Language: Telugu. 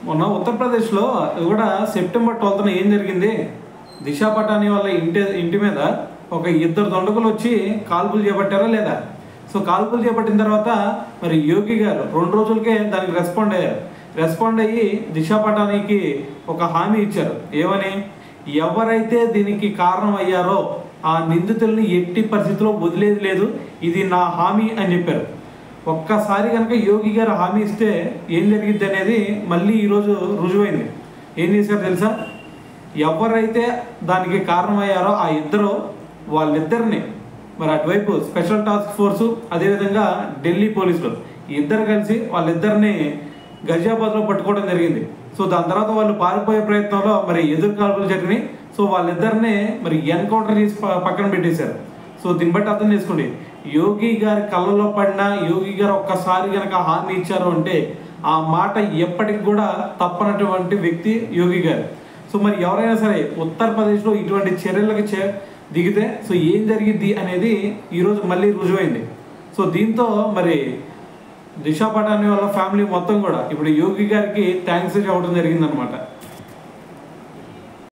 మొన్న ఉత్తరప్రదేశ్లో కూడా సెప్టెంబర్ 12న ఏం జరిగింది? దిశా పటాని వాళ్ళ ఇంటి మీద ఒక ఇద్దరు దొండకులు వచ్చి కాల్పులు చేపట్టారా లేదా? సో కాల్పులు చేపట్టిన తర్వాత మరి యోగి గారు 2 రోజులకే దానికి రెస్పాండ్ అయ్యి దిశా పటానికి ఒక హామీ ఇచ్చారు. ఏమని? ఎవరైతే దీనికి కారణం అయ్యారో ఆ నిందితుల్ని ఎట్టి పరిస్థితుల్లో వదిలేది లేదు, ఇది నా హామీ అని చెప్పారు. ఒక్కసారి కనుక యోగి గారు హామీ ఇస్తే ఏం జరిగిద్ది అనేది మళ్ళీ ఈరోజు రుజువైంది. ఏం చేశారు తెలుసా? ఎవరైతే దానికి కారణమయ్యారో ఆ వాళ్ళిద్దరిని మరి అటువైపు స్పెషల్ టాస్క్ ఫోర్సు, అదేవిధంగా ఢిల్లీ పోలీసులు ఇద్దరు కలిసి వాళ్ళిద్దరిని గజియాబాద్లో పట్టుకోవడం జరిగింది. సో దాని తర్వాత వాళ్ళు పారిపోయే ప్రయత్నంలో మరి ఎదురు కాల్పులు జరిగినాయి. సో వాళ్ళిద్దరిని మరి ఎన్కౌంటర్ చేసి పక్కన పెట్టేశారు. సో దీన్ని బట్టి అర్థం చేసుకోండి, యోగి గారి కళ్ళలో పడినా యోగి గారు ఒక్కసారి కనుక హామీ ఇచ్చారు అంటే ఆ మాట ఎప్పటికి కూడా తప్పనటువంటి వ్యక్తి యోగి గారు. సో మరి ఎవరైనా సరే ఉత్తరప్రదేశ్లో ఇటువంటి చర్యలకు దిగితే సో ఏం జరిగిద్ది అనేది ఈరోజు మళ్ళీ రుజువైంది. సో దీంతో మరి దిశా పటాని వాళ్ళ ఫ్యామిలీ మొత్తం కూడా ఇప్పుడు యోగి గారికి థ్యాంక్స్ చెప్పడం జరిగిందనమాట.